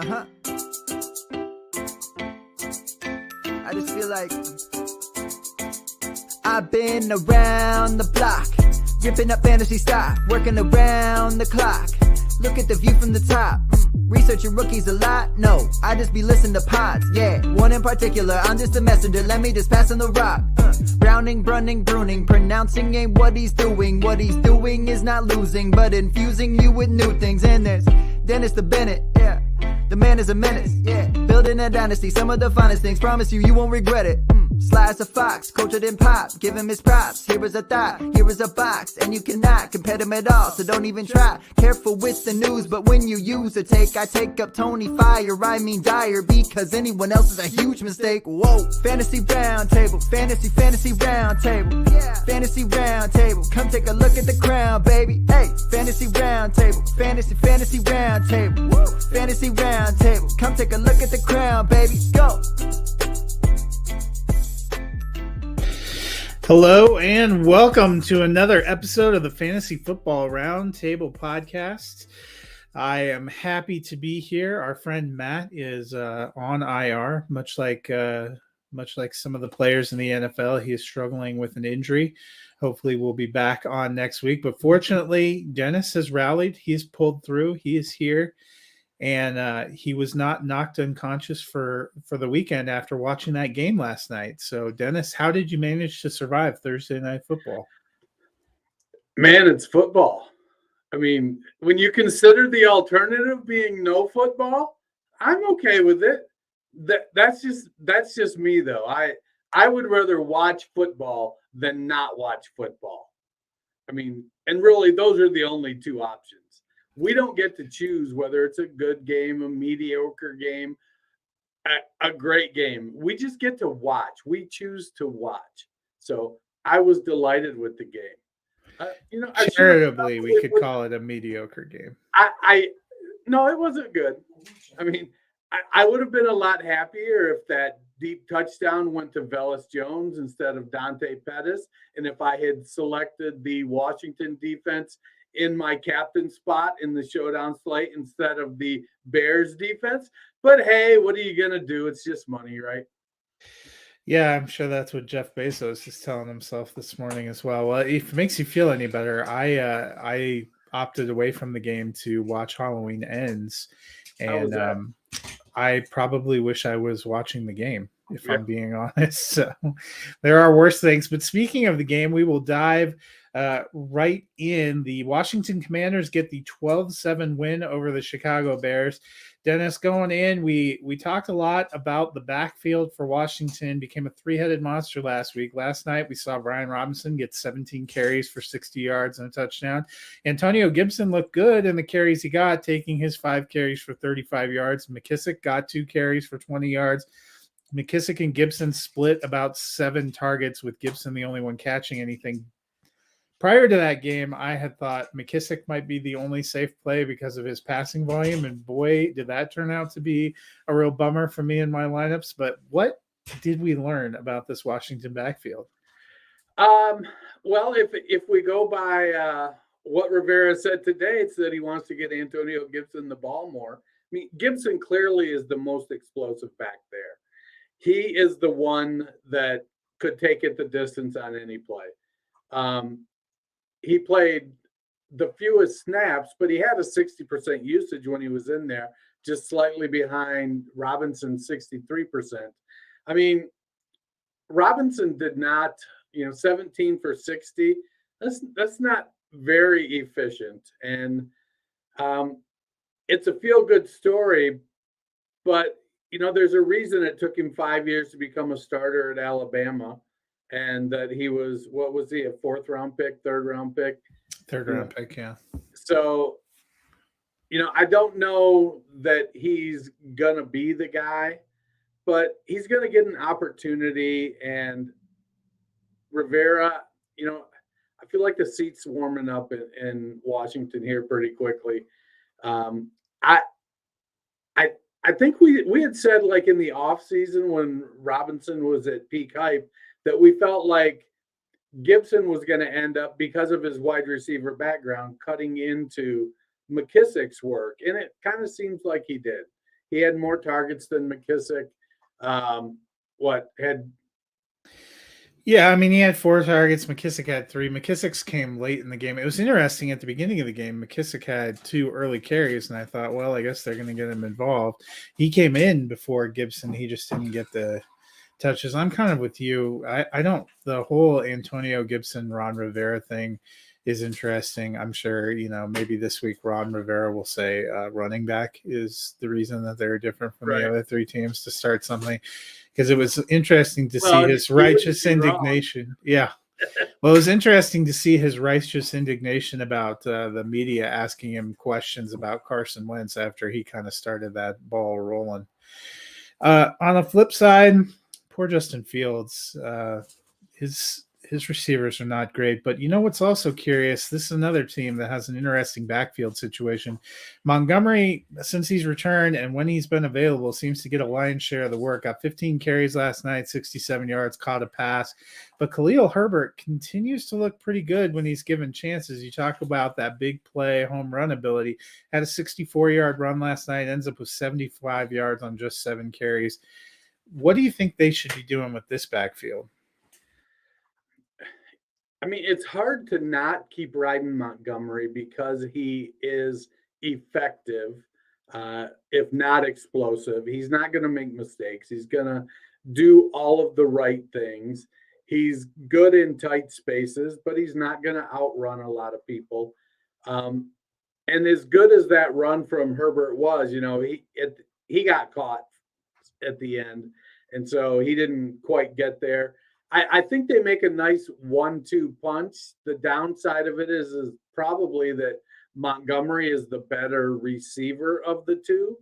I just feel like I've been around the block, ripping up fantasy stock, working around the clock. Look at the view from the top. Researching rookies a lot? No, I just be listening to pods. Yeah, one in particular, I'm just a messenger. Let me just pass on the rock. Browning, brunning, pruning, pronouncing ain't what he's doing. What he's doing is not losing, but infusing you with new things. And there's Dennis the Bennett, yeah. The man is a menace, yeah. Building a dynasty, some of the finest things. Promise you, you won't regret it. Sly as a fox, cultured in pop. Give him his props. Here is a thought, here is a box, and you cannot compare them at all. So don't even try. Careful with the news, but when you use a take, I take up Tony Fire. I mean Dyer, because anyone else is a huge mistake. Whoa, fantasy round table, fantasy round table, yeah. Fantasy round table, come take a look at the crown, baby. Hey, fantasy round table, fantasy round table, woo. Fantasy round table, come take a look at the crown, baby. Go. Hello and welcome to another episode of the Fantasy Football Roundtable podcast. I am happy to be here. Our friend Matt is on IR, much like some of the players in the NFL. He is struggling with an injury. Hopefully we'll be back on next week. But fortunately, Dennis has rallied. He's pulled through. He is here. And he was not knocked unconscious for the weekend after watching that game last night. So, Dennis, how did you manage to survive Thursday Night Football? Man, it's football. I mean, when you consider the alternative being no football, I'm okay with it. That's just me, though. I would rather watch football than not watch football. I mean, and really, those are the only two options. We don't get to choose whether it's a good game, a mediocre game, a great game. We just get to watch. We choose to watch. So I was delighted with the game. Charitably, we could call it a mediocre game. No, it wasn't good. I mean, I would have been a lot happier if that deep touchdown went to Velus Jones instead of Dante Pettis, and if I had selected the Washington defense in my captain spot in the showdown slate instead of the Bears defense. But hey, what are you going to do? It's just money, right? Yeah, I'm sure that's what Jeff Bezos is telling himself this morning as well. Well, if it makes you feel any better, I opted away from the game to watch Halloween Ends. And I probably wish I was watching the game, if I'm being honest. So there are worse things. But speaking of the game, we will dive right in. The Washington Commanders get the 12-7 win over the Chicago Bears. Dennis, going in, we talked a lot about the backfield for Washington. Became a three-headed monster last week. Last night, we saw Brian Robinson get 17 carries for 60 yards and a touchdown. Antonio Gibson looked good in the carries he got, taking his 5 carries for 35 yards. McKissick got 2 carries for 20 yards. McKissick and Gibson split about 7 targets, with Gibson the only one catching anything. Prior to that game, I had thought McKissick might be the only safe play because of his passing volume, and boy, did that turn out to be a real bummer for me in my lineups. But what did we learn about this Washington backfield? Well, if we go by what Rivera said today, it's that he wants to get Antonio Gibson the ball more. I mean, Gibson clearly is the most explosive back there. He is the one that could take it the distance on any play. He played the fewest snaps, but he had a 60% usage when he was in there, just slightly behind Robinson's 63%. I mean, Robinson did not, 17 for 60. That's not very efficient. And it's a feel-good story, but, there's a reason it took him 5 years to become a starter at Alabama. And that he was, what was he, a 4th-round pick, 3rd-round pick? 3rd-round pick, yeah. So, I don't know that he's going to be the guy, but he's going to get an opportunity. And Rivera, I feel like the seat's warming up in Washington here pretty quickly. I think we had said, like, in the offseason when Robinson was at peak hype, that we felt like Gibson was going to end up, because of his wide receiver background, cutting into McKissick's work. And it kind of seems like he did. He had more targets than McKissick. Yeah, I mean, he had 4 targets. McKissick had 3. McKissick's came late in the game. It was interesting at the beginning of the game. McKissick had 2 early carries, and I thought, well, I guess they're going to get him involved. He came in before Gibson. He just didn't get the touches. I'm kind of with you. I don't – the whole Antonio Gibson, Ron Rivera thing is interesting. I'm sure, maybe this week Ron Rivera will say running back is the reason that they're different from the other 3 teams to start something. Because it was interesting to see his righteous indignation. Yeah. Well, it was interesting to see his righteous indignation about the media asking him questions about Carson Wentz after he kind of started that ball rolling. On the flip side, poor Justin Fields. His receivers are not great, but what's also curious? This is another team that has an interesting backfield situation. Montgomery, since he's returned and when he's been available, seems to get a lion's share of the work. Got 15 carries last night, 67 yards, caught a pass. But Khalil Herbert continues to look pretty good when he's given chances. You talk about that big play, home run ability. Had a 64-yard run last night, ends up with 75 yards on just 7 carries. What do you think they should be doing with this backfield? I mean, it's hard to not keep riding Montgomery because he is effective, if not explosive. He's not going to make mistakes. He's going to do all of the right things. He's good in tight spaces, but he's not going to outrun a lot of people. And as good as that run from Herbert was, he got caught at the end, and so he didn't quite get there. I think they make a nice 1-2 punch. The downside of it is probably that Montgomery is the better receiver of the two,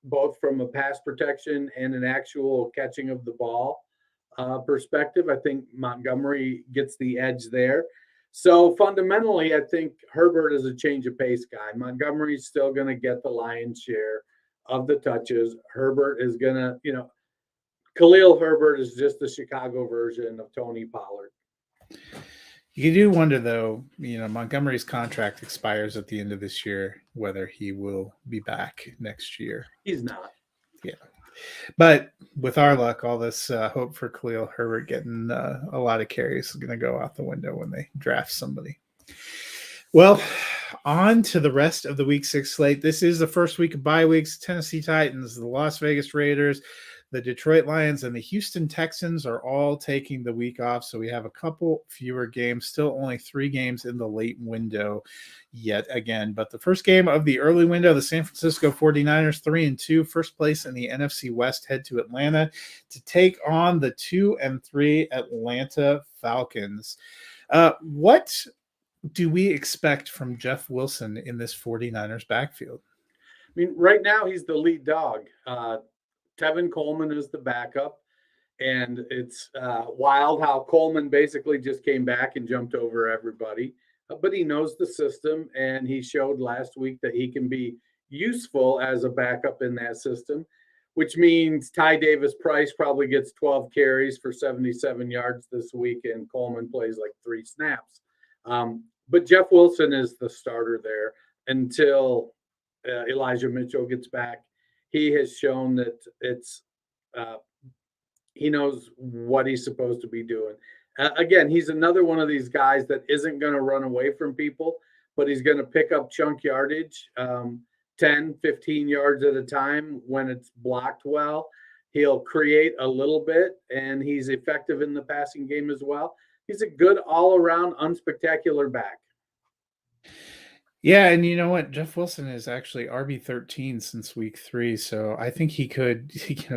both from a pass protection and an actual catching of the ball perspective. I think Montgomery gets the edge there. So fundamentally, I think Herbert is a change of pace guy. Montgomery's still going to get the lion's share of the touches. Herbert is going to, Khalil Herbert is just the Chicago version of Tony Pollard. You do wonder, though, Montgomery's contract expires at the end of this year, whether he will be back next year. He's not. Yeah. But with our luck, all this hope for Khalil Herbert getting a lot of carries is going to go out the window when they draft somebody. Well, on to the rest of the Week 6 slate. This is the first week of bye weeks. Tennessee Titans, the Las Vegas Raiders, the Detroit Lions, and the Houston Texans are all taking the week off, so we have a couple fewer games, still only 3 games in the late window yet again. But the first game of the early window, the San Francisco 49ers, 3-2, first place in the NFC West, head to Atlanta to take on the 2-3 Atlanta Falcons. What do we expect from Jeff Wilson in this 49ers backfield? I mean, right now he's the lead dog. Tevin Coleman is the backup, and it's wild how Coleman basically just came back and jumped over everybody. But he knows the system, and he showed last week that he can be useful as a backup in that system, which means Ty Davis-Price probably gets 12 carries for 77 yards this week, and Coleman plays like 3 snaps. But Jeff Wilson is the starter there until Elijah Mitchell gets back. He has shown that he knows what he's supposed to be doing. Again, he's another one of these guys that isn't going to run away from people, but he's going to pick up chunk yardage, 10, 15 yards at a time when it's blocked well. He'll create a little bit, and he's effective in the passing game as well. He's a good all-around, unspectacular back. Yeah, and you know what? Jeff Wilson is actually RB13 since week 3, so I think he could,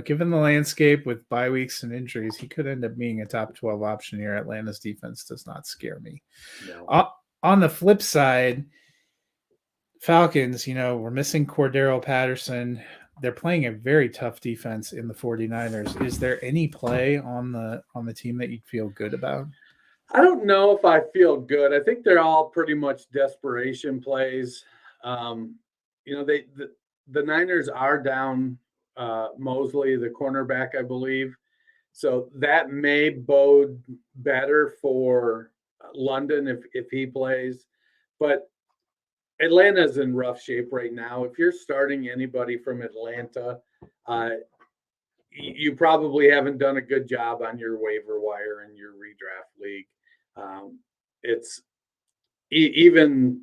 given the landscape with bye weeks and injuries, he could end up being a top 12 option here. Atlanta's defense does not scare me. No. On the flip side, Falcons, we're missing Cordero Patterson. They're playing a very tough defense in the 49ers. Is there any play on the team that you'd feel good about? I don't know if I feel good. I think they're all pretty much desperation plays. The Niners are down Mosley, the cornerback, I believe. So that may bode better for London if he plays. But Atlanta's in rough shape right now. If you're starting anybody from Atlanta, you probably haven't done a good job on your waiver wire and your redraft league. It's even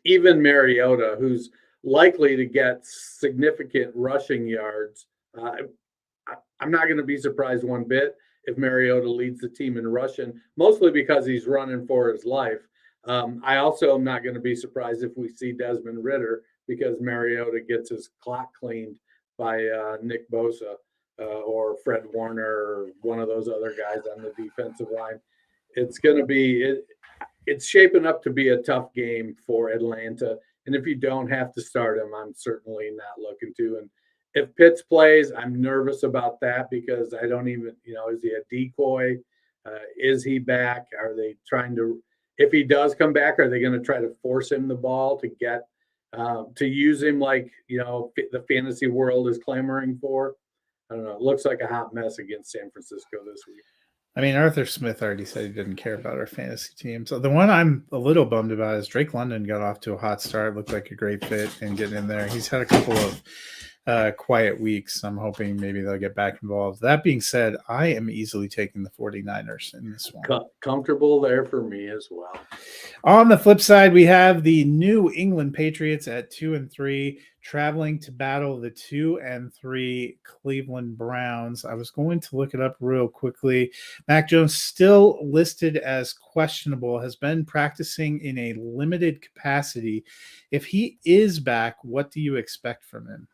Mariota, who's likely to get significant rushing yards. I'm not going to be surprised one bit if Mariota leads the team in rushing, mostly because he's running for his life. I also am not going to be surprised if we see Desmond Ridder because Mariota gets his clock cleaned by Nick Bosa or Fred Warner or one of those other guys on the defensive line. It's going to be it's shaping up to be a tough game for Atlanta. And if you don't have to start him, I'm certainly not looking to. And if Pitts plays, I'm nervous about that because I don't even, is he a decoy? Is he back? Are they trying to, if he does come back, are they going to try to force him the ball to get, to use him like, the fantasy world is clamoring for? I don't know. It looks like a hot mess against San Francisco this week. I mean, Arthur Smith already said he didn't care about our fantasy team. So the one I'm a little bummed about is Drake London got off to a hot start. Looked like a great fit and getting in there. He's had a couple of quiet weeks. I'm hoping maybe they'll get back involved. That being said, I am easily taking the 49ers in this one. Comfortable there for me as well. On the flip side, we have the New England Patriots at 2-3, traveling to battle the 2-3 Cleveland Browns. I was going to look it up real quickly. Mac Jones still listed as questionable, has been practicing in a limited capacity. If he is back, what do you expect from him?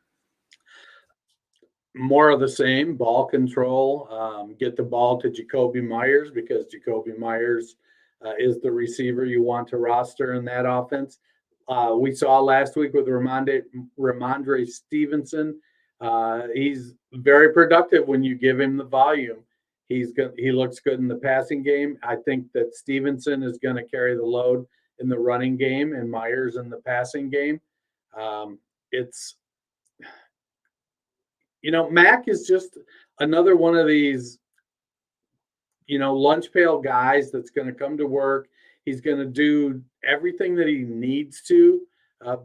More of the same, ball control, get the ball to Jacoby Myers because Jacoby Myers is the receiver you want to roster in that offense. We saw last week with Ramondre Stevenson. He's very productive when you give him the volume. He looks good in the passing game. I think that Stevenson is going to carry the load in the running game and Myers in the passing game. Mac is just another one of these, lunch pail guys that's going to come to work. He's going to do everything that he needs to,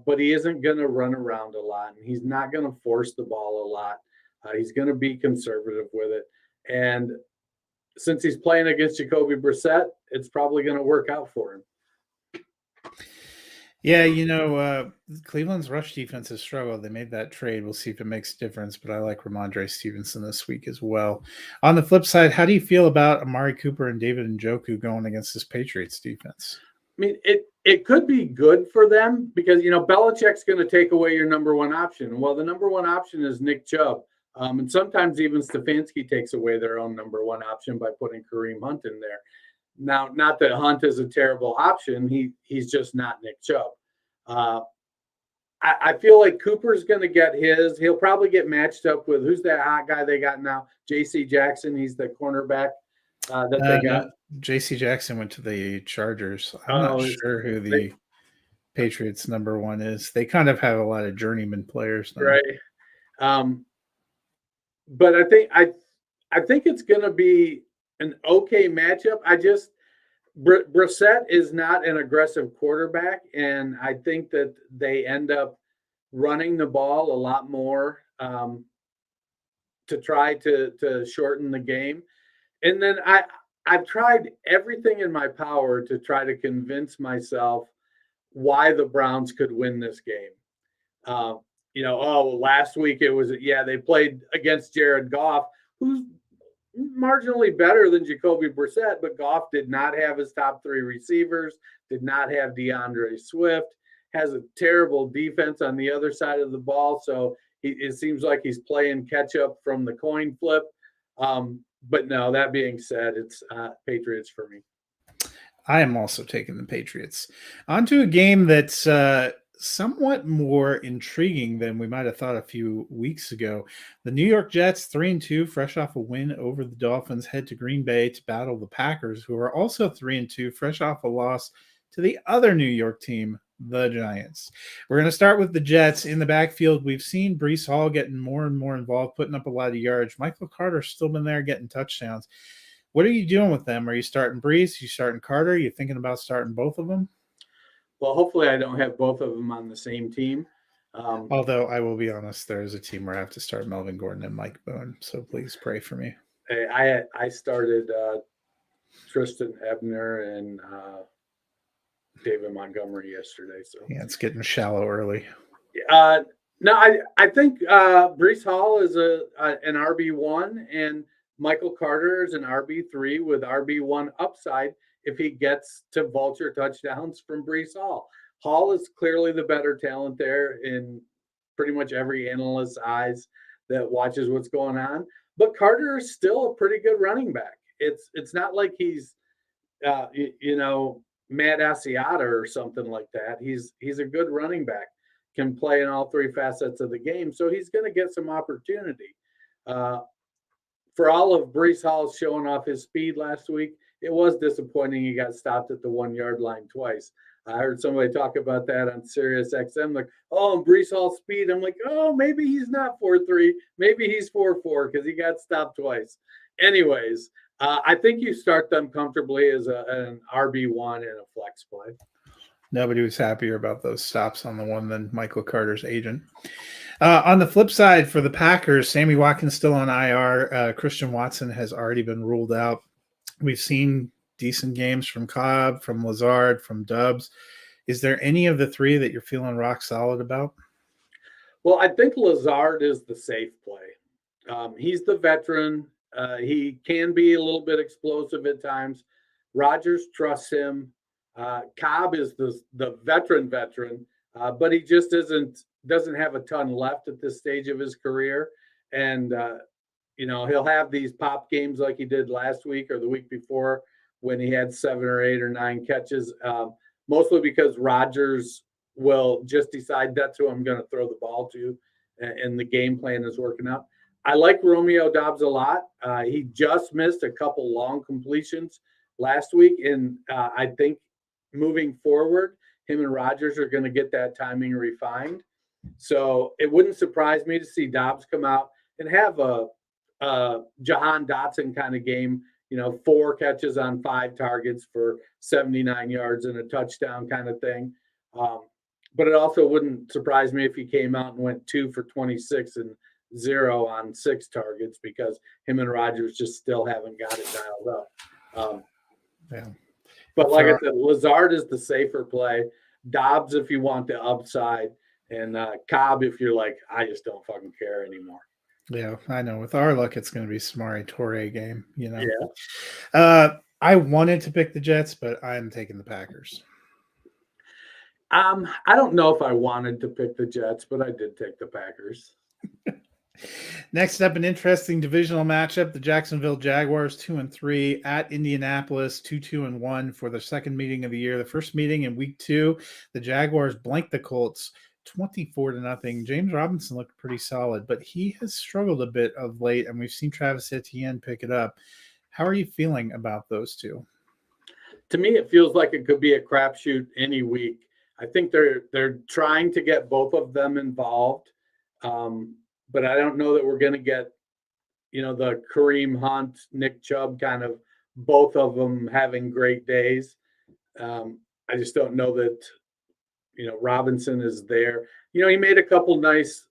but he isn't going to run around a lot, and he's not going to force the ball a lot. He's going to be conservative with it. And since he's playing against Jacoby Brissett, it's probably going to work out for him. Yeah, Cleveland's rush defense has struggled. They made that trade. We'll see if it makes a difference, but I like Ramondre Stevenson this week as well. On the flip side, how do you feel about Amari Cooper and David Njoku going against this Patriots defense? I mean, it could be good for them because, Belichick's going to take away your number one option. Well, the number one option is Nick Chubb. And sometimes even Stefanski takes away their own number one option by putting Kareem Hunt in there. Now, not that Hunt is a terrible option. He's just not Nick Chubb. I feel like Cooper's going to get his. He'll probably get matched up with who's that hot guy they got now? J.C. Jackson. He's the cornerback that they got. No, J.C. Jackson went to the Chargers. I'm not sure who the Patriots number one is. They kind of have a lot of journeyman players now. Right. But I think it's going to be an okay matchup. Brissett is not an aggressive quarterback, and I think that they end up running the ball a lot more to try to shorten the game. And then I've tried everything in my power to try to convince myself why the Browns could win this game. Last week they played against Jared Goff, who's marginally better than Jacoby Brissett, but Goff did not have his top three receivers, did not have DeAndre Swift, has a terrible defense on the other side of the ball. So it seems like he's playing catch up from the coin flip. But no, that being said, it's Patriots for me. I am also taking the Patriots. On to a game that's somewhat more intriguing than we might have thought a few weeks ago. The New York Jets, 3-2, fresh off a win over the Dolphins, head to Green Bay to battle the Packers, who are also 3-2, fresh off a loss to the other New York team, the Giants. We're going to start with the Jets. In the backfield, we've seen Breece Hall getting more and more involved, putting up a lot of yards. Michael Carter's still been there getting touchdowns. What are you doing with them? Are you starting Breece? Are you starting Carter? Are you thinking about starting both of them? Well, hopefully I don't have both of them on the same team. Although I will be honest, there is a team where I have to start Melvin Gordon and Mike Boone. So please pray for me. I started Tristan Ebner and David Montgomery yesterday. So yeah, it's getting shallow early. No, I think Breece Hall is an RB1 and Michael Carter is an RB3 with RB1 upside if he gets to vulture touchdowns from Breece Hall. Hall is clearly the better talent there in pretty much every analyst's eyes that watches what's going on. But Carter is still a pretty good running back. It's not like he's Matt Asiata or something like that. He's a good running back, can play in all three facets of the game, so he's going to get some opportunity. For all of Breece Hall showing off his speed last week, it was disappointing he got stopped at the 1 yard line twice. I heard somebody talk about that on Sirius XM, like, oh, Breece Hall's speed. I'm like, oh, maybe he's not 4.3, maybe he's 4.4 because he got stopped twice. Anyways, I think you start them comfortably as an RB1 and a flex play. Nobody was happier about those stops on the one than Michael Carter's agent. On the flip side, for the Packers, Sammy Watkins still on IR. Christian Watson has already been ruled out. We've seen decent games from Cobb, from Lazard, from Dubs. Is there any of the three that you're feeling rock solid about? Well, I think Lazard is the safe play. He's the veteran. He can be a little bit explosive at times. Rodgers trusts him. Cobb is the veteran, but he just doesn't have a ton left at this stage of his career. And, he'll have these pop games like he did last week or the week before when he had 7 or 8 or 9 catches, mostly because Rodgers will just decide that's who I'm going to throw the ball to, and the game plan is working out. I like Romeo Doubs a lot. He just missed a couple long completions last week, and I think moving forward, him and Rodgers are going to get that timing refined. So it wouldn't surprise me to see Doubs come out and have a Jahan Dotson kind of game, 4 catches on 5 targets for 79 yards and a touchdown kind of thing. But it also wouldn't surprise me if he came out and went 2 for 26 and 0 on 6 targets because him and Rodgers just still haven't got it dialed up. Yeah. But like I said, Lazard is the safer play. Dobbs if you want the upside, and Cobb if you're like, I just don't fucking care anymore. Yeah, I know. With our luck, it's going to be Samari Toure game, Yeah. I wanted to pick the Jets, but I'm taking the Packers. I don't know if I wanted to pick the Jets, but I did take the Packers. Next up, an interesting divisional matchup. The Jacksonville Jaguars 2-3 at Indianapolis 2-1 for the second meeting of the year. The first meeting in week 2, the Jaguars blanked the Colts 24-0. James Robinson looked pretty solid, but he has struggled a bit of late, and we've seen Travis Etienne pick it up. How are you feeling about those two? To me, it feels like it could be a crapshoot any week. I think they're trying to get both of them involved. But I don't know that we're going to get, the Kareem Hunt, Nick Chubb kind of both of them having great days. I just don't know that, Robinson is there. He made a couple nice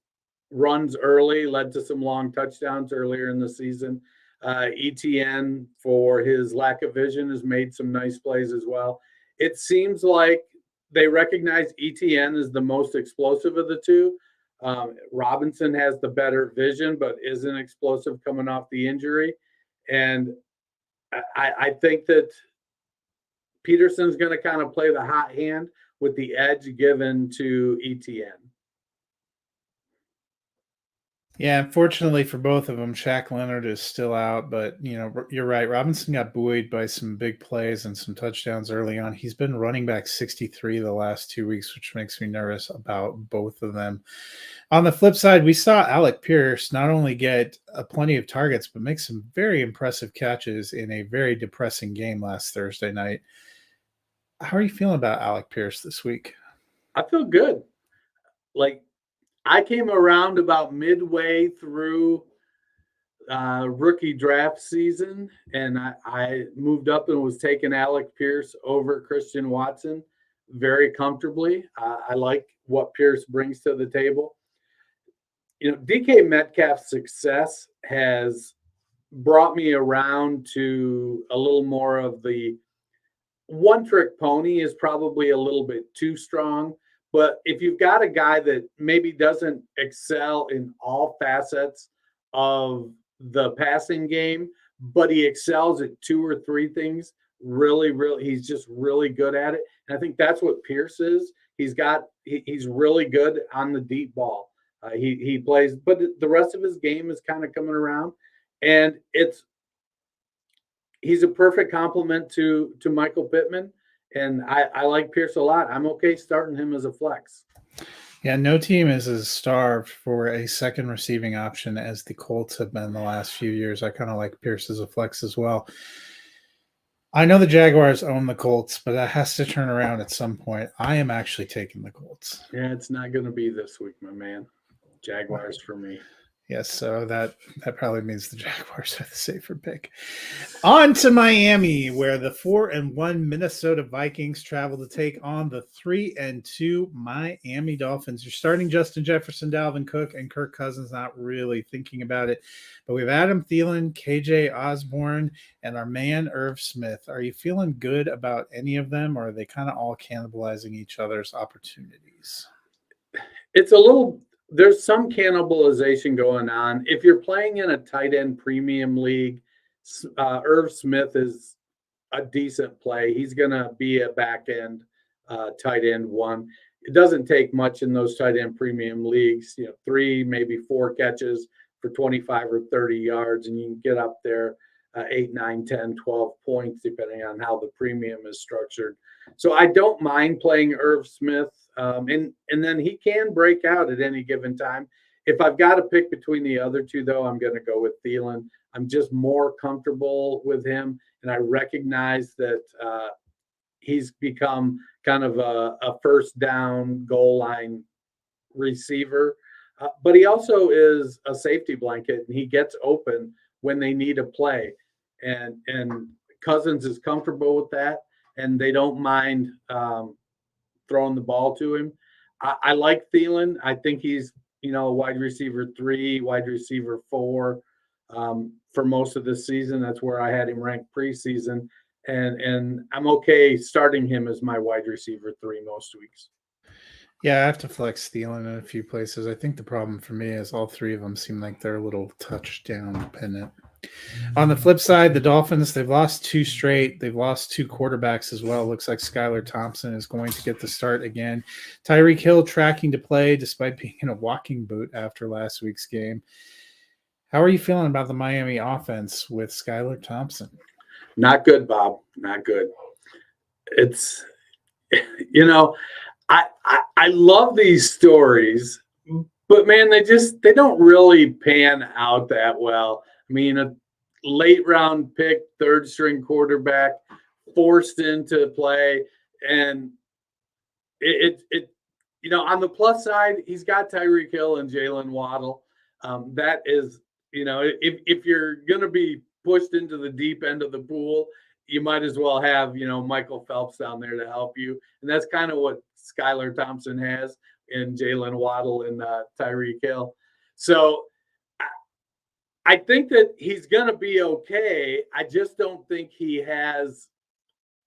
runs early, led to some long touchdowns earlier in the season. ETN, for his lack of vision, has made some nice plays as well. It seems like they recognize ETN as the most explosive of the two. Robinson has the better vision, but isn't explosive coming off the injury. And I think that Peterson's going to kind of play the hot hand with the edge given to ETN. Yeah, unfortunately for both of them, Shaq Leonard is still out, but you're right. Robinson got buoyed by some big plays and some touchdowns early on. He's been running back 63 the last 2 weeks, which makes me nervous about both of them. On the flip side, we saw Alec Pierce not only get plenty of targets, but make some very impressive catches in a very depressing game last Thursday night. How are you feeling about Alec Pierce this week? I feel good. I came around about midway through rookie draft season, and I moved up and was taking Alec Pierce over Christian Watson. very comfortably. I like what Pierce brings to the table. DK Metcalf's success has brought me around to a little more of the one-trick pony is probably a little bit too strong. But if you've got a guy that maybe doesn't excel in all facets of the passing game, but he excels at 2 or 3 things, really, he's just really good at it. And I think that's what Pierce is. He's really good on the deep ball. He plays, but the rest of his game is kind of coming around, and he's a perfect complement to Michael Pittman. And I like Pierce a lot. I'm okay starting him as a flex. Yeah, no team is as starved for a second receiving option as the Colts have been the last few years. I kind of like Pierce as a flex as well. I know the Jaguars own the Colts, but that has to turn around at some point. I am actually taking the Colts. Yeah, it's not going to be this week, my man. Jaguars for me. Yes, so that probably means the Jaguars are the safer pick. On to Miami, where the 4-1 Minnesota Vikings travel to take on the 3-2 Miami Dolphins. You're starting Justin Jefferson, Dalvin Cook, and Kirk Cousins, not really thinking about it. But we have Adam Thielen, KJ Osborne, and our man Irv Smith. Are you feeling good about any of them, or are they kind of all cannibalizing each other's opportunities? There's some cannibalization going on. If you're playing in a tight end premium league, Irv Smith is a decent play. He's going to be a back end tight end one. It doesn't take much in those tight end premium leagues, 3, maybe 4 catches for 25 or 30 yards, and you can get up there 8, 9, 10, 12 points, depending on how the premium is structured. So I don't mind playing Irv Smith. And then he can break out at any given time. If I've got to pick between the other two, though, I'm going to go with Thielen. I'm just more comfortable with him, and I recognize that he's become kind of a first down goal line receiver. But he also is a safety blanket, and he gets open when they need a play. And Cousins is comfortable with that, and they don't mind throwing the ball to him. I like Thielen. I think he's, wide receiver 3, wide receiver 4 for most of this season. That's where I had him ranked preseason. And I'm okay starting him as my wide receiver 3 most weeks. Yeah, I have to flex Thielen in a few places. I think the problem for me is all 3 of them seem like they're a little touchdown dependent. On the flip side, the Dolphins, they've lost 2 straight. They've lost 2 quarterbacks as well. Looks like Skylar Thompson is going to get the start again. Tyreek Hill tracking to play despite being in a walking boot after last week's game. How are you feeling about the Miami offense with Skylar Thompson? Not good, Bob. Not good. It's, I love these stories, but man, they don't really pan out that well. I mean, a late round pick, 3rd string quarterback forced into play. And it on the plus side, he's got Tyreek Hill and Jalen Waddle. That is, if you're going to be pushed into the deep end of the pool, you might as well have, Michael Phelps down there to help you. And that's kind of what Skylar Thompson has in Jalen Waddle and Tyreek Hill. So I think that he's going to be okay. I just don't think he has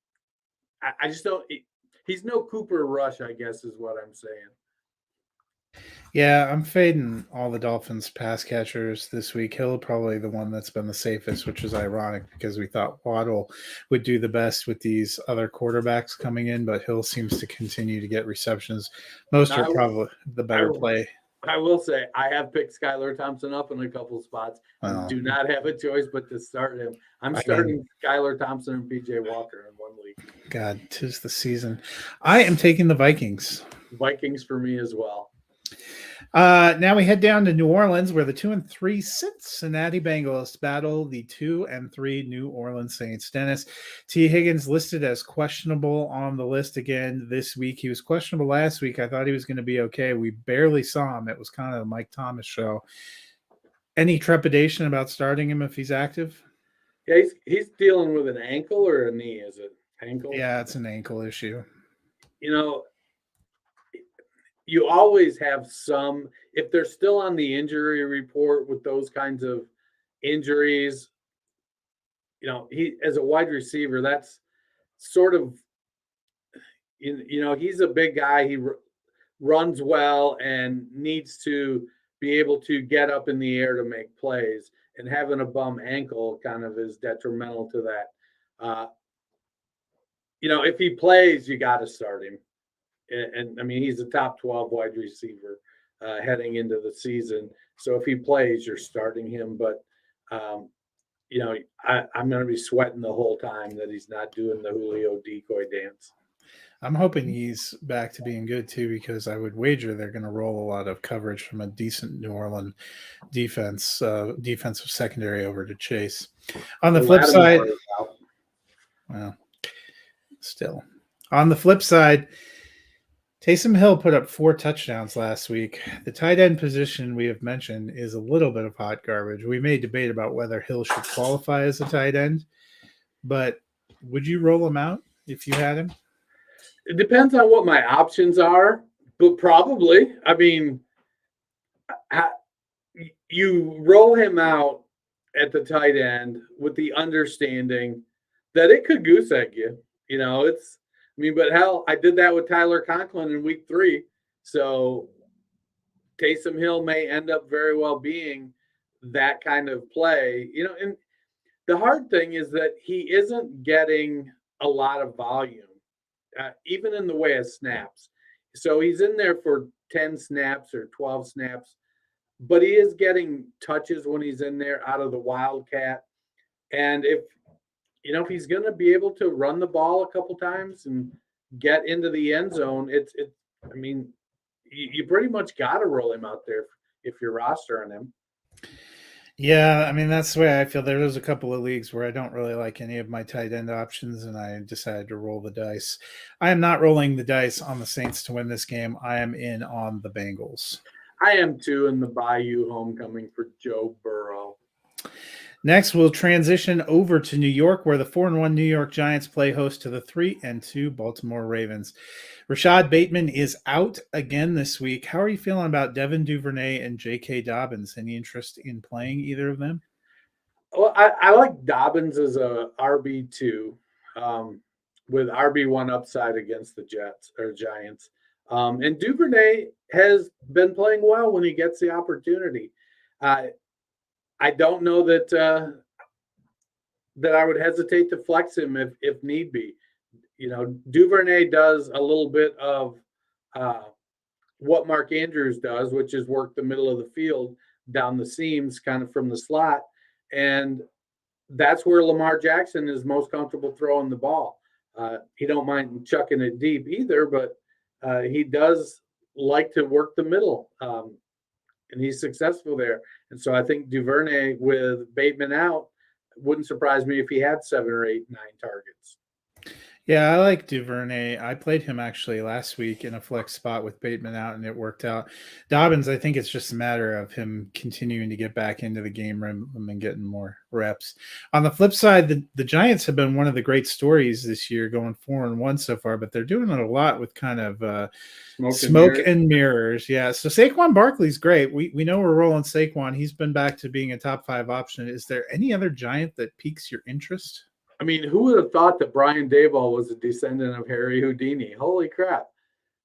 – I just don't – he's no Cooper Rush, I guess is what I'm saying. Yeah, I'm fading all the Dolphins pass catchers this week. Hill probably the one that's been the safest, which is ironic because we thought Waddle would do the best with these other quarterbacks coming in, but Hill seems to continue to get receptions. Most are probably the better play. I will say I have picked Skylar Thompson up in a couple spots. Do not have a choice but to start him. I'm starting Skylar Thompson and PJ Walker in one league. God, 'tis the season. I am taking the Vikings. Vikings for me as well. Now we head down to New Orleans, where the 2-3 Cincinnati Bengals battle the 2-3 New Orleans Saints. Dennis, T. Higgins listed as questionable on the list again this week. He was questionable last week. I thought he was going to be okay. We barely saw him. It was kind of the Mike Thomas show. Any trepidation about starting him if he's active? Yeah, he's dealing with an ankle or a knee. Is it ankle? Yeah, it's an ankle issue. you know, you always have some, if they're still on the injury report with those kinds of injuries, he as a wide receiver, that's sort of, he's a big guy. He runs well and needs to be able to get up in the air to make plays. And having a bum ankle kind of is detrimental to that. If he plays, you got to start him. And I mean, he's a top 12 wide receiver heading into the season. So if he plays, you're starting him. But, I'm going to be sweating the whole time that he's not doing the Julio decoy dance. I'm hoping he's back to being good too, because I would wager they're going to roll a lot of coverage from a decent New Orleans defensive secondary over to Chase. On the flip side, well, still on the flip side, Taysom Hill put up 4 touchdowns last week. The tight end position we have mentioned is a little bit of hot garbage. We may debate about whether Hill should qualify as a tight end, but would you roll him out if you had him? It depends on what my options are, but probably. I mean, you roll him out at the tight end with the understanding that it could goose egg you. But hell, I did that with Tyler Conklin in week 3. So Taysom Hill may end up very well being that kind of play. And the hard thing is that he isn't getting a lot of volume. Even in the way of snaps. So he's in there for 10 snaps or 12 snaps, but he is getting touches when he's in there out of the Wildcat. And if he's going to be able to run the ball a couple times and get into the end zone, you pretty much got to roll him out there if you're rostering him. Yeah, I mean, that's the way I feel. There was a couple of leagues where I don't really like any of my tight end options, and I decided to roll the dice. I am not rolling the dice on the Saints to win this game. I am in on the Bengals. I am too in the Bayou homecoming for Joe Burrow. Next, we'll transition over to New York, where the 4-1 New York Giants play host to the 3-2 Baltimore Ravens. Rashad Bateman is out again this week. How are you feeling about Devin Duvernay and J.K. Dobbins? Any interest in playing either of them? Well, I like Dobbins as a RB2 with RB1 upside against the Giants. And Duvernay has been playing well when he gets the opportunity. I don't know that I would hesitate to flex him if need be. Duvernay does a little bit of what Mark Andrews does, which is work the middle of the field down the seams, kind of from the slot. And that's where Lamar Jackson is most comfortable throwing the ball. He don't mind chucking it deep either, but he does like to work the middle. And he's successful there. And so I think Duvernay with Bateman out, wouldn't surprise me if he had 7 or 8, 9 targets. Yeah, I like Duvernay. I played him actually last week in a flex spot with Bateman out, and it worked out. Dobbins, I think it's just a matter of him continuing to get back into the game rhythm and getting more reps. On the flip side, the Giants have been one of the great stories this year, going 4-1 so far, but they're doing it a lot with kind of smoke and mirrors. Yeah, so Saquon Barkley's great. We know we're rolling Saquon. He's been back to being a top 5 option. Is there any other Giant that piques your interest? I mean, who would have thought that Brian Daboll was a descendant of Harry Houdini? Holy crap.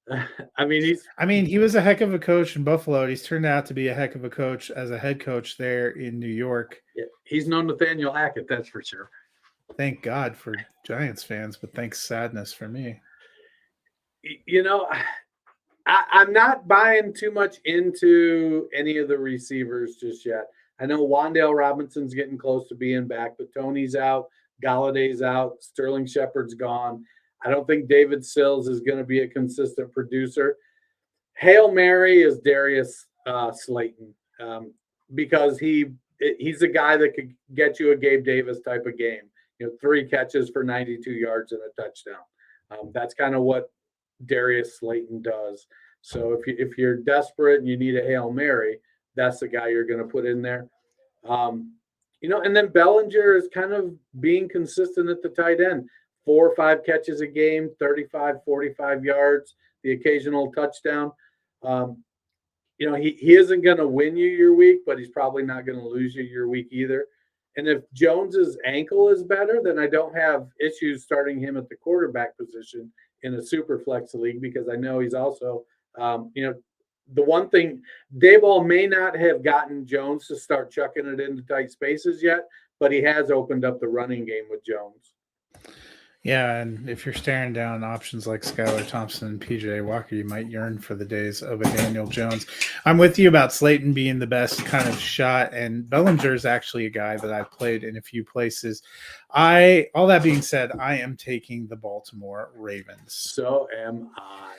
He was a heck of a coach in Buffalo. And he's turned out to be a heck of a coach as a head coach there in New York. Yeah, he's no Nathaniel Hackett, that's for sure. Thank God for Giants fans, but thanks sadness for me. I'm not buying too much into any of the receivers just yet. I know Wan'Dale Robinson's getting close to being back, but Tony's out. Galladay's out. Sterling Shepard's gone. I don't think David Sills is going to be a consistent producer. Hail Mary is Darius Slayton because he's a guy that could get you a Gabe Davis type of game. 3 catches for 92 yards and a touchdown. That's kind of what Darius Slayton does. So if you're desperate and you need a Hail Mary, that's the guy you're going to put in there. And then Bellinger is kind of being consistent at the tight end. 4 or 5 catches a game, 35, 45 yards, the occasional touchdown. He isn't going to win you your week, but he's probably not going to lose you your week either. And if Jones's ankle is better, then I don't have issues starting him at the quarterback position in a super flex league, because I know he's also, the one thing, Dayball may not have gotten Jones to start chucking it into tight spaces yet, but he has opened up the running game with Jones. Yeah, and if you're staring down options like Skylar Thompson and PJ Walker, you might yearn for the days of a Daniel Jones. I'm with you about Slayton being the best kind of shot, and Bellinger is actually a guy that I've played in a few places. All that being said, I am taking the Baltimore Ravens. So am I.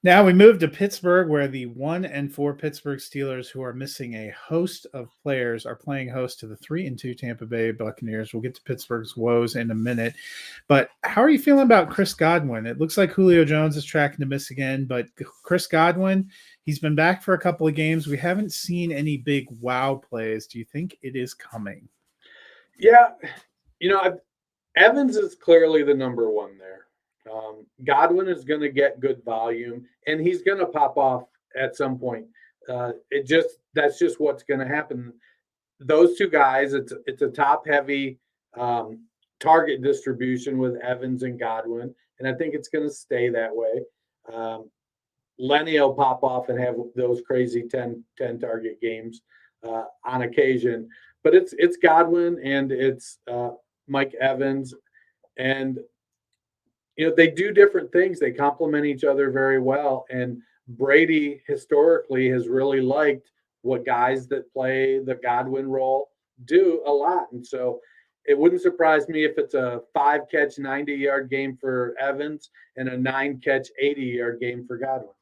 Now we move to Pittsburgh, where the 1-4 Pittsburgh Steelers, who are missing a host of players, are playing host to the 3-2 Tampa Bay Buccaneers. We'll get to Pittsburgh's woes in a minute. But how are you feeling about Chris Godwin? It looks like Julio Jones is tracking to miss again, but Chris Godwin, he's been back for a couple of games. We haven't seen any big wow plays. Do you think it is coming? Yeah. Evans is clearly the number one there. Godwin is going to get good volume, and he's going to pop off at some point. That's just what's going to happen. Those two guys, it's a top heavy target distribution with Evans and Godwin, and I think it's going to stay that way. Lenny will pop off and have those crazy 10 target games on occasion, but it's Godwin and it's Mike Evans, and they do different things. They complement each other very well. And Brady historically has really liked what guys that play the Godwin role do a lot. And so it wouldn't surprise me if it's a 5-catch, 90-yard game for Evans and a 9-catch, 80-yard game for Godwin.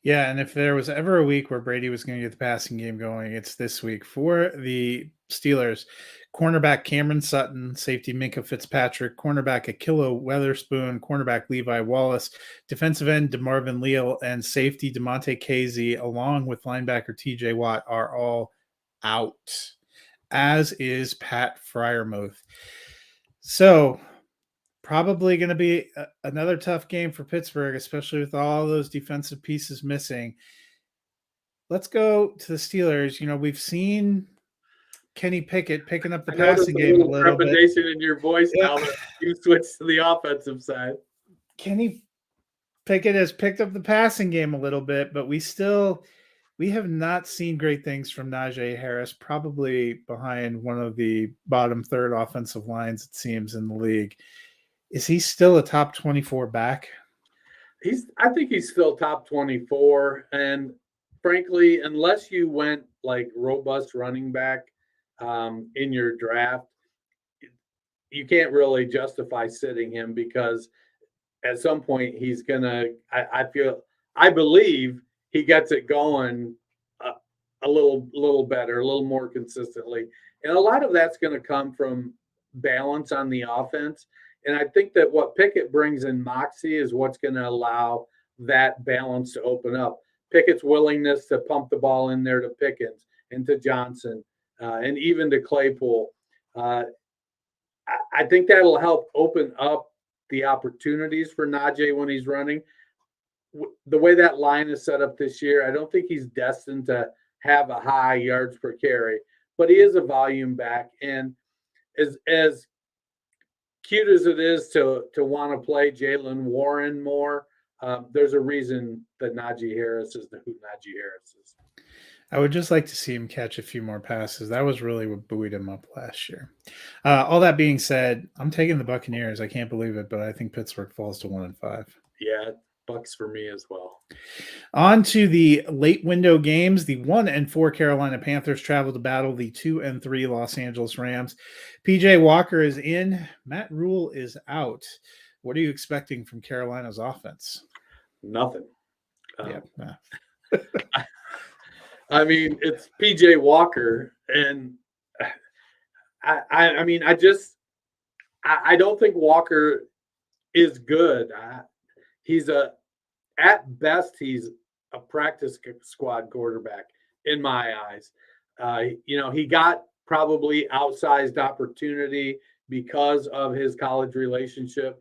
Yeah, and if there was ever a week where Brady was going to get the passing game going, it's this week. For the Steelers, cornerback Cameron Sutton, safety Minkah Fitzpatrick, cornerback Akilo Weatherspoon, cornerback Levi Wallace, defensive end DeMarvin Leal, and safety DeMonte Casey, along with linebacker TJ Watt, are all out, as is Pat Freiermuth. So probably going to be another tough game for Pittsburgh, especially with all those defensive pieces missing. Let's go to the Steelers. We've seen Kenny Pickett picking up the passing game a little bit. Trepidation in your voice now that you switch to the offensive side. Kenny Pickett has picked up the passing game a little bit, but we have not seen great things from Najee Harris, probably behind one of the bottom third offensive lines, it seems, in the league. Is he still a top 24 back? I think he's still top 24. And frankly, unless you went like robust running back in your draft, you can't really justify sitting him, because at some point he's gonna. I believe he gets it going a little better, a little more consistently, and a lot of that's going to come from balance on the offense. And I think that what Pickett brings in moxie is what's going to allow that balance to open up. Pickett's willingness to pump the ball in there to Pickens and to Johnson and even to Claypool. I think that'll help open up the opportunities for Najee when he's running. The way that line is set up this year, I don't think he's destined to have a high yards per carry, but he is a volume back. And as cute as it is to want to play Jaylen Warren more, there's a reason that Najee Harris is who Najee Harris is. I would just like to see him catch a few more passes. That was really what buoyed him up last year. All that being said, I'm taking the Buccaneers. I can't believe it, but I think Pittsburgh falls to 1-5. Yeah, Bucks for me as well. On to the late window games. The 1-4 Carolina Panthers travel to battle the 2-3 Los Angeles Rams. PJ Walker is in. Matt Rule is out. What are you expecting from Carolina's offense? Nothing. Yeah. I mean, it's PJ Walker, and I don't think Walker is good. At best, he's a practice squad quarterback in my eyes. He got probably outsized opportunity because of his college relationship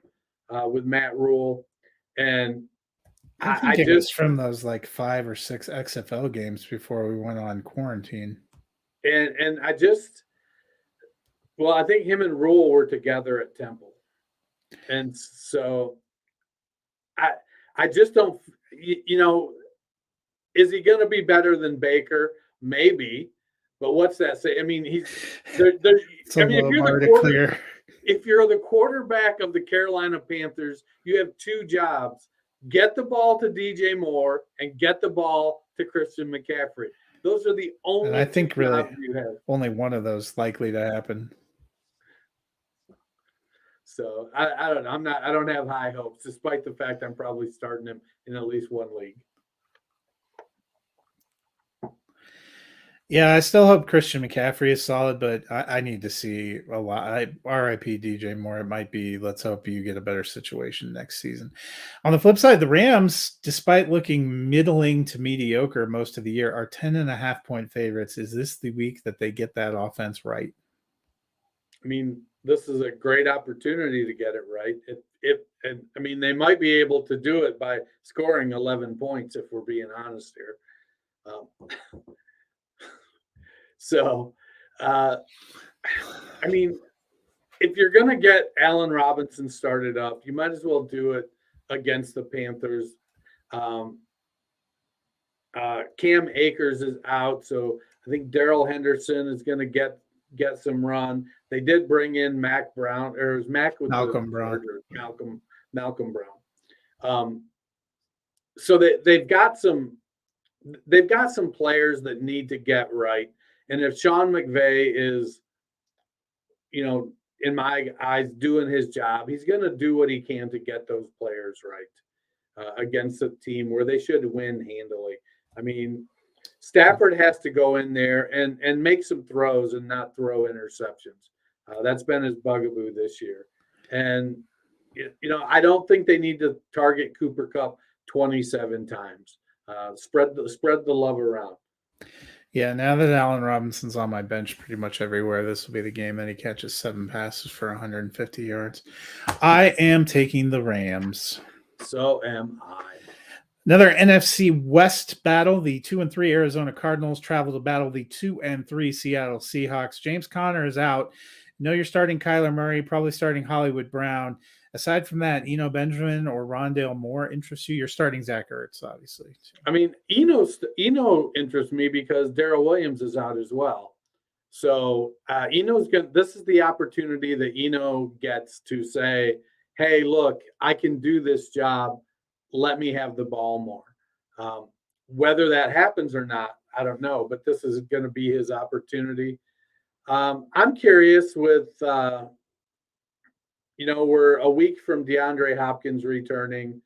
with Matt Rule. And I think it was from those like 5 or 6 XFL games before we went on quarantine. And I think him and Rule were together at Temple. And so I just don't, is he going to be better than Baker? Maybe. But what's that say? I mean, if you're the quarterback of the Carolina Panthers, you have 2 jobs. Get the ball to DJ Moore and get the ball to Christian McCaffrey. Those are the only and I think really you have. Only one of those likely to happen. So I don't know. I don't have high hopes, despite the fact I'm probably starting him in at least one league. Yeah, I still hope Christian McCaffrey is solid, but I need to see a lot. RIP DJ Moore. It might be, let's hope you get a better situation next season. On the flip side, the Rams, despite looking middling to mediocre most of the year, are 10.5-point favorites. Is this the week that they get that offense right? I mean, this is a great opportunity to get it right. They might be able to do it by scoring 11 points, if we're being honest here. If you're going to get Allen Robinson started up, you might as well do it against the Panthers. Cam Akers is out, so I think Darrell Henderson is going to get some run. They did bring in Malcolm Brown. So they've got some players that need to get right. And if Sean McVay is, in my eyes, doing his job, he's going to do what he can to get those players right against a team where they should win handily. I mean, Stafford has to go in there and make some throws and not throw interceptions. That's been his bugaboo this year. And, I don't think they need to target Cooper Kupp 27 times. Spread the love around. Yeah, now that Allen Robinson's on my bench pretty much everywhere, this will be the game that he catches 7 passes for 150 yards. I am taking the Rams. So am I. Another NFC West battle. The 2-3 Arizona Cardinals travel to battle the 2-3 Seattle Seahawks. James Conner is out. You're starting Kyler Murray, probably starting Hollywood Brown. Aside from that, Eno Benjamin or Rondale Moore interests you? You're starting Zach Ertz, obviously. I mean, Eno interests me because Darrell Williams is out as well. So this is the opportunity that Eno gets to say, hey, look, I can do this job. Let me have the ball more. Whether that happens or not, I don't know, but this is going to be his opportunity. I'm curious with, we're a week from DeAndre Hopkins returning.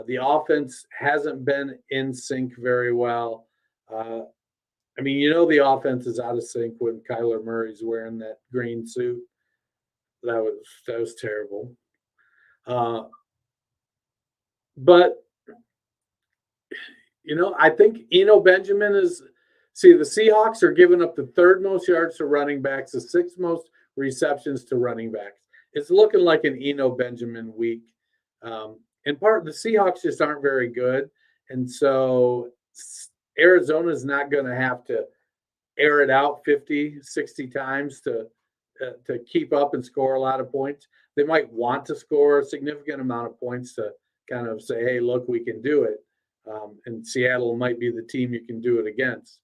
The offense hasn't been in sync very well. The offense is out of sync when Kyler Murray's wearing that green suit. That was terrible. But I think Eno Benjamin the Seahawks are giving up the 3rd most yards to running backs, the 6th most receptions to running backs. It's looking like an Eno Benjamin week. In part, the Seahawks just aren't very good. And so Arizona's not going to have to air it out 50, 60 times to keep up and score a lot of points. They might want to score a significant amount of points to kind of say, hey, look, we can do it. And Seattle might be the team you can do it against.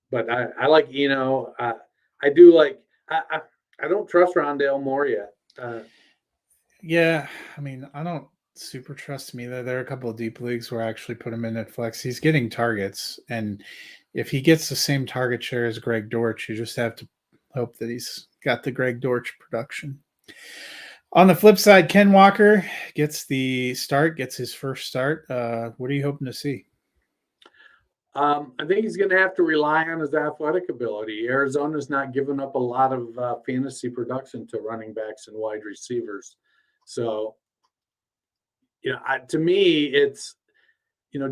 But I like Eno. I do like I don't trust Rondale Moore yet. Yeah, I don't super trust him either. There are a couple of deep leagues where I actually put him in at flex. He's getting targets, and if he gets the same target share as Greg Dortch, you just have to hope that he's got the Greg Dortch production. On the flip side, Ken Walker gets his first start. What are you hoping to see? I think he's going to have to rely on his athletic ability. Arizona's not giving up a lot of fantasy production to running backs and wide receivers. So, to me, it's,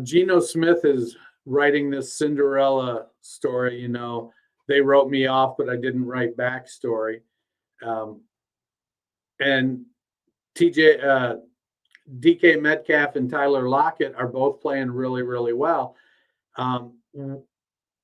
Geno Smith is writing this Cinderella story. They wrote me off, but I didn't write back story. And DK Metcalf and Tyler Lockett are both playing really, really well.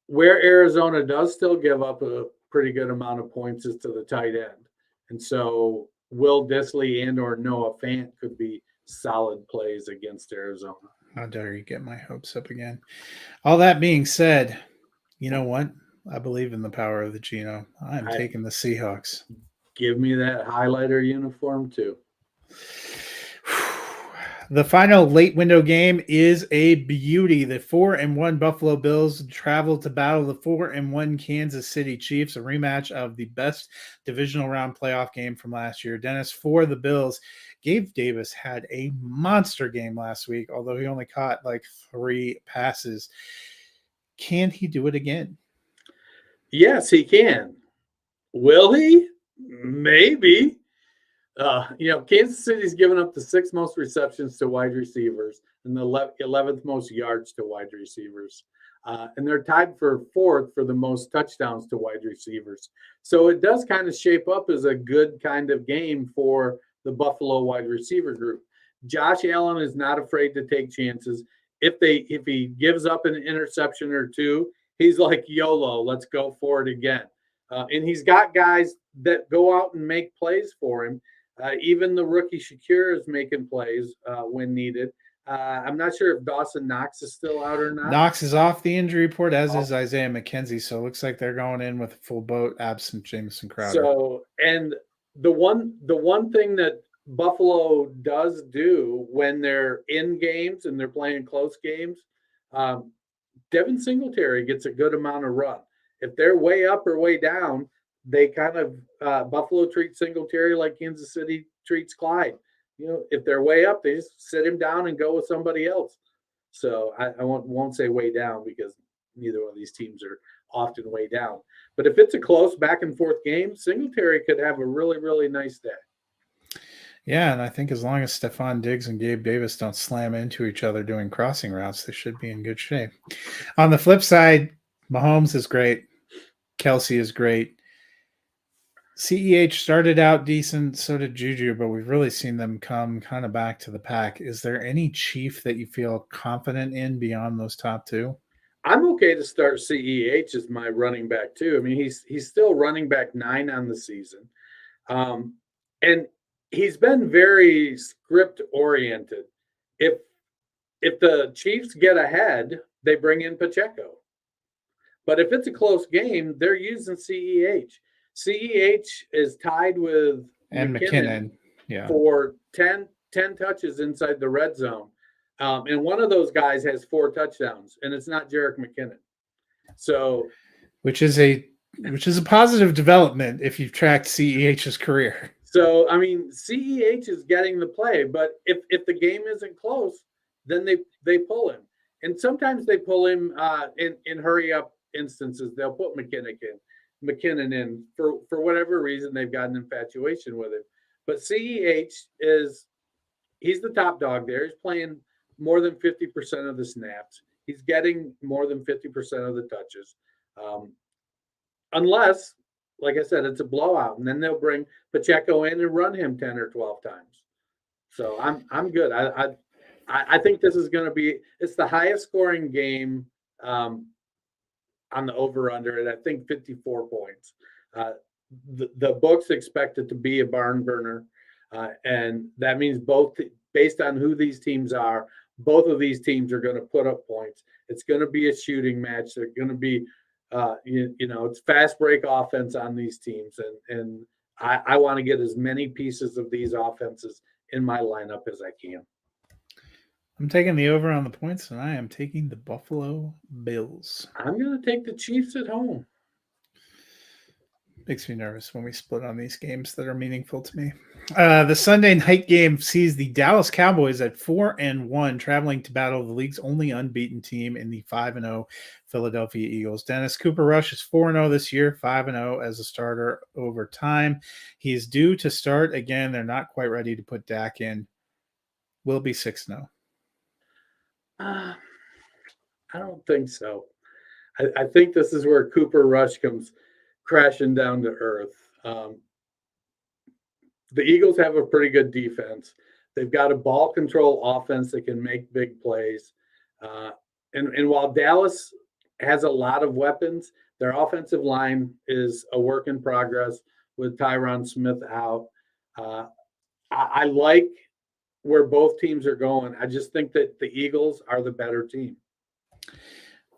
Where Arizona does still give up a pretty good amount of points is to the tight end. And so Will Dissly and or Noah Fant could be solid plays against Arizona. How dare you get my hopes up again? All that being said, you know what? I believe in the power of the Geno. I'm taking the Seahawks. Give me that highlighter uniform too. The final late window game is a beauty. The 4-1 Buffalo Bills travel to battle the 4-1 Kansas City Chiefs, a rematch of the best divisional round playoff game from last year. Dennis, for the Bills, Gabe Davis had a monster game last week, although he only caught like 3 passes. Can he do it again? Yes, he can. Will he? Maybe. Kansas City's given up the 6th most receptions to wide receivers and the 11th most yards to wide receivers. And they're tied for 4th for the most touchdowns to wide receivers. So it does kind of shape up as a good kind of game for the Buffalo wide receiver group. Josh Allen is not afraid to take chances. If he gives up an interception or 2, he's like, YOLO, let's go for it again. And he's got guys that go out and make plays for him. Even the rookie Shakir is making plays when needed. I'm not sure if Dawson Knox is still out or not. Knox is off the injury report, as is Isaiah McKenzie. So it looks like they're going in with a full boat, absent Jamison Crowder. So, and the one thing that Buffalo does do when they're in games and they're playing close games, Devin Singletary gets a good amount of run. If they're way up or way down, they kind of Buffalo treats Singletary like Kansas City treats Clyde. If they're way up, they just sit him down and go with somebody else. So I won't say way down because neither one of these teams are often way down. But if it's a close back and forth game, Singletary could have a really, really nice day. Yeah, and I think as long as Stephon Diggs and Gabe Davis don't slam into each other doing crossing routes, they should be in good shape. On the flip side, Mahomes is great. Kelsey is great. CEH started out decent, so did Juju, but we've really seen them come kind of back to the pack. Is there any Chief that you feel confident in beyond those top 2? I'm okay to start CEH as my running back too. I mean, he's still running back 9 on the season. And he's been very script oriented. If the Chiefs get ahead, they bring in Pacheco. But if it's a close game, they're using CEH. CEH is tied with McKinnon for 10 touches inside the red zone. And one of those guys has 4 touchdowns, and it's not Jerick McKinnon. So, which is a positive development if you've tracked CEH's career. So, I mean, CEH is getting the play, but if the game isn't close, then they pull him. And sometimes they pull him in hurry up instances. They'll put McKinnon in for whatever reason. They've got an infatuation with him. But CEH he's the top dog there. He's playing more than 50% of the snaps. He's getting more than 50% of the touches. Unless, like I said, it's a blowout, and then they'll bring Pacheco in and run him 10 or 12 times. So I'm good. I think this is going to be – it's the highest scoring game on the over-under, and I think 54 points. The books expect it to be a barn burner, and that means based on who these teams are, both of these teams are going to put up points. It's going to be a shooting match. They're going to be it's fast break offense on these teams, and I want to get as many pieces of these offenses in my lineup as I can. I'm taking the over on the points, and I am taking the Buffalo Bills. I'm going to take the Chiefs at home. Makes me nervous when we split on these games that are meaningful to me. The Sunday night game sees the Dallas Cowboys at 4-1, traveling to battle the league's only unbeaten team in the 5-0 Philadelphia Eagles. Dennis Cooper Rush is 4-0 this year, 5-0 as a starter over time. He is due to start again. They're not quite ready to put Dak in. Will be 6-0. I don't think so. I think this is where Cooper Rush comes crashing down to earth. the Eagles have a pretty good defense. They've got a ball control offense that can make big plays. And while Dallas has a lot of weapons, their offensive line is a work in progress with Tyron Smith out. I like where both teams are going. I just think that the Eagles are the better team.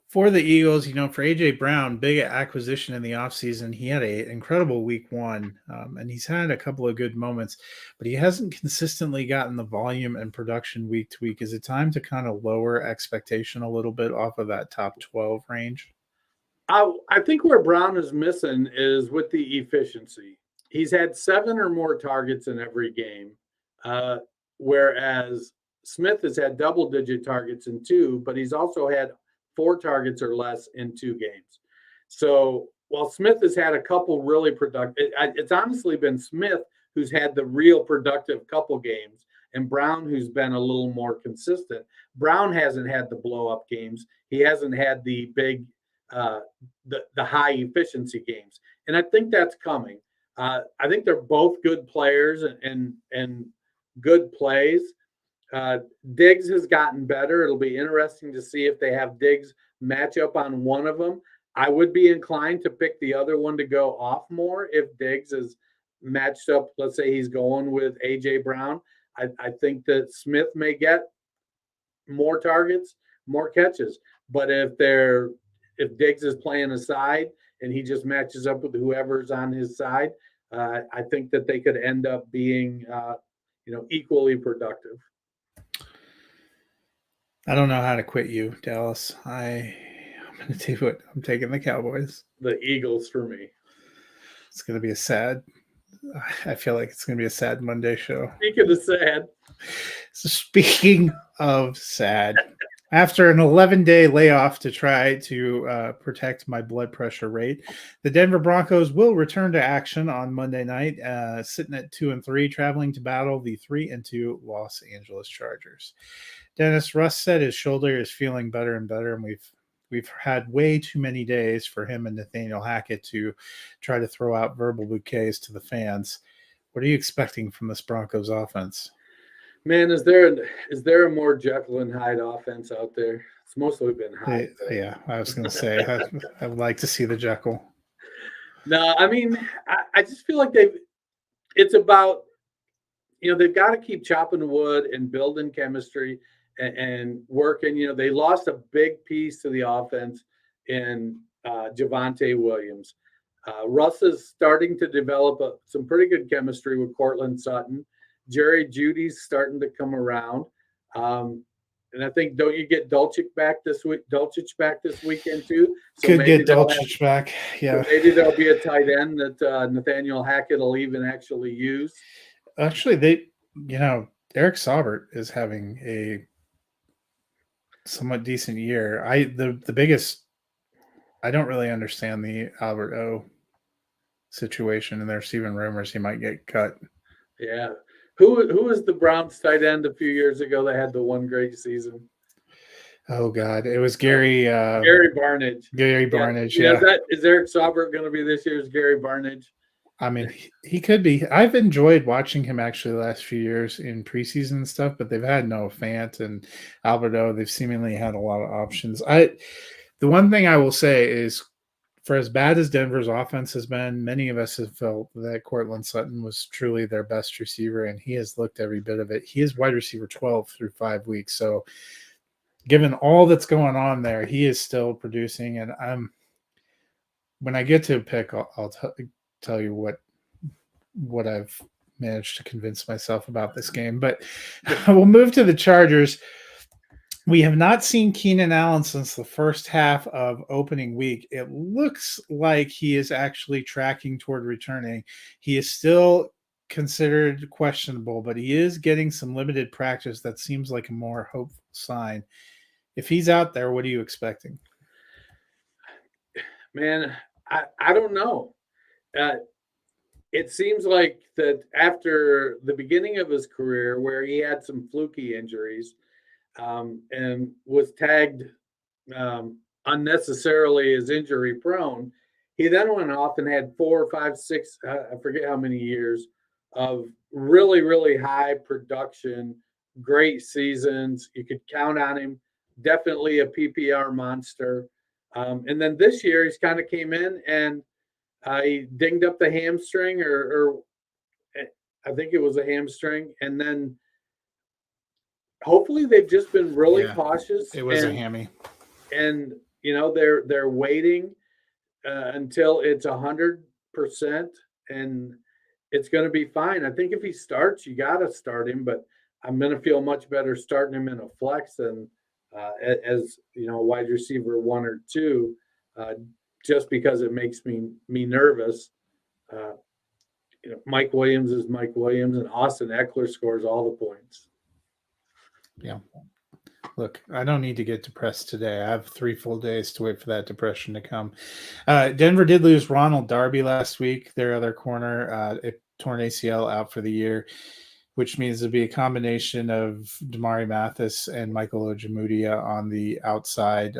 For the Eagles, for A.J. Brown, big acquisition in the offseason. He had an incredible week one, and he's had a couple of good moments, but he hasn't consistently gotten the volume and production week to week. Is it time to kind of lower expectation a little bit off of that top 12 range? I think where Brown is missing is with the efficiency. He's had 7 or more targets in every game, whereas Smith has had double-digit targets in 2, but he's also had 4 targets or less in 2 games. So while Smith has had a couple really productive, it's honestly been Smith who's had the real productive couple games, and Brown who's been a little more consistent. Brown hasn't had the blow-up games. He hasn't had the big, the high efficiency games, and I think that's coming. I think they're both good players and good plays. Diggs has gotten better. It'll be interesting to see if they have Diggs match up on one of them. I would be inclined to pick the other one to go off more if Diggs is matched up. Let's say he's going with A.J. Brown. I think that Smith may get more targets, more catches. But if Diggs is playing aside and he just matches up with whoever's on his side, I think that they could end up being equally productive. I don't know how to quit you, Dallas. I'm going to tell you what, I'm taking the Cowboys. The Eagles for me. It's going to be I feel like it's going to be a sad Monday show. Speaking of sad. So speaking of sad, after an 11-day layoff to try to protect my blood pressure rate, the Denver Broncos will return to action on Monday night, sitting at 2-3, traveling to battle the 3-2 Los Angeles Chargers. Dennis, Russ said his shoulder is feeling better and better, and we've had way too many days for him and Nathaniel Hackett to try to throw out verbal bouquets to the fans. What are you expecting from this Broncos offense? Man, is there a more Jekyll and Hyde offense out there? It's mostly been Hyde. Yeah, I was going to say I would like to see the Jekyll. No, I mean, I just feel like it's about, they've got to keep chopping wood and building chemistry and working. They lost a big piece to the offense in Javonte Williams. Russ is starting to develop some pretty good chemistry with Cortland Sutton. Jerry Judy's starting to come around. And I think, don't you get Dulcich back this weekend too? So could get Dulcich back. Yeah. So maybe there'll be a tight end that Nathaniel Hackett will even actually use. Actually, Eric Saubert is having a somewhat decent year. The biggest, I don't really understand the Albert O situation, and there's even rumors he might get cut. Yeah. Who was the Browns tight end a few years ago that had the one great season? Oh God, it was Gary Barnidge. Gary Barnidge. Yeah. Is Eric Saubert going to be this year's Gary Barnidge? I mean, he could be. I've enjoyed watching him actually the last few years in preseason and stuff, but they've had Noah Fant and Alberto. They've seemingly had a lot of options. The one thing I will say is, for as bad as Denver's offense has been, many of us have felt that Cortland Sutton was truly their best receiver, and he has looked every bit of it. He is wide receiver 12 through 5 weeks. So given all that's going on there, he is still producing. And when I get to a pick, I'll tell you what I've managed to convince myself about this game. But we'll move to the Chargers. We have not seen Keenan Allen since the first half of opening week. It looks like he is actually tracking toward returning. He is still considered questionable, but he is getting some limited practice. That seems like a more hopeful sign. If he's out there, what are you expecting? Man, I don't know. It seems like that after the beginning of his career, where he had some fluky injuries, and was tagged unnecessarily as injury prone, he then went off and had 4 or 5, 6, I forget how many years of really, really high production, great seasons. You could count on him. Definitely a PPR monster. And then this year, he's kind of came in and he dinged up the hamstring, or I think it was a hamstring. And then hopefully they've just been really cautious. It was a hammy. And, they're waiting until it's 100%, and it's going to be fine. I think if he starts, you got to start him, but I'm going to feel much better starting him in a flex than as wide receiver 1 or 2, just because it makes me nervous. Mike Williams is Mike Williams, and Austin Eckler scores all the points. Yeah. Look, I don't need to get depressed today. I have 3 full days to wait for that depression to come. Denver did lose Ronald Darby last week, their other corner, torn ACL, out for the year, which means it'll be a combination of Damari Mathis and Michael Ojemudia on the outside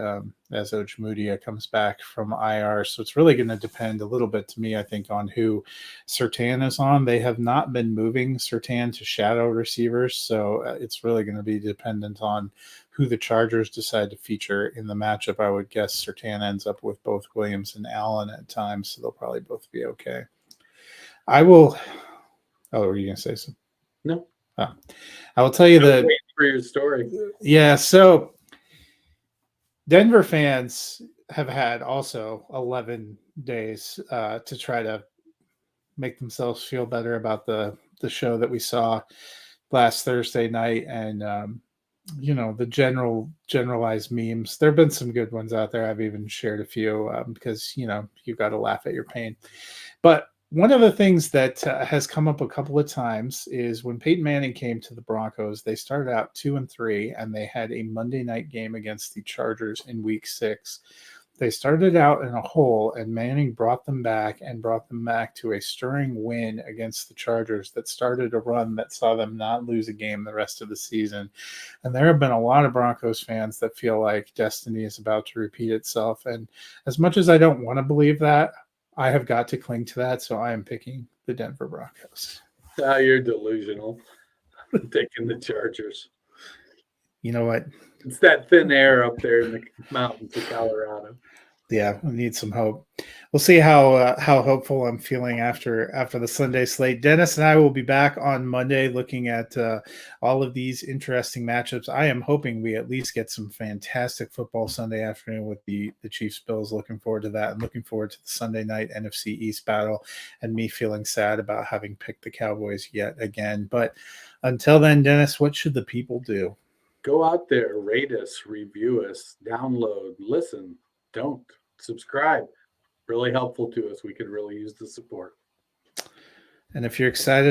as Ojemudia comes back from IR. So it's really going to depend a little bit, to me, I think, on who Surtain is on. They have not been moving Surtain to shadow receivers, so it's really going to be dependent on who the Chargers decide to feature in the matchup. I would guess Surtain ends up with both Williams and Allen at times, so they'll probably both be okay. I will – were you going to say something? No. I will tell you that. Wait for your story. Yeah. So Denver fans have had also 11 days to try to make themselves feel better about the show that we saw last Thursday night. And, the generalized memes. There have been some good ones out there. I've even shared a few because, you've got to laugh at your pain. But one of the things that has come up a couple of times is when Peyton Manning came to the Broncos, they started out 2-3, and they had a Monday night game against the Chargers in week 6. They started out in a hole, and Manning brought them back to a stirring win against the Chargers that started a run that saw them not lose a game the rest of the season. And there have been a lot of Broncos fans that feel like destiny is about to repeat itself. And as much as I don't want to believe that, I have got to cling to that, so I am picking the Denver Broncos. You're delusional. I'm taking the Chargers. You know what? It's that thin air up there in the mountains of Colorado. Yeah, we need some hope. We'll see how hopeful I'm feeling after the Sunday slate. Dennis and I will be back on Monday looking at all of these interesting matchups. I am hoping we at least get some fantastic football Sunday afternoon with the Chiefs Bills. Looking forward to that, and looking forward to the Sunday night NFC East battle, and me feeling sad about having picked the Cowboys yet again. But until then, Dennis, what should the people do? Go out there, rate us, review us, download, listen, don't. Subscribe. Really helpful to us. We could really use the support. And if you're excited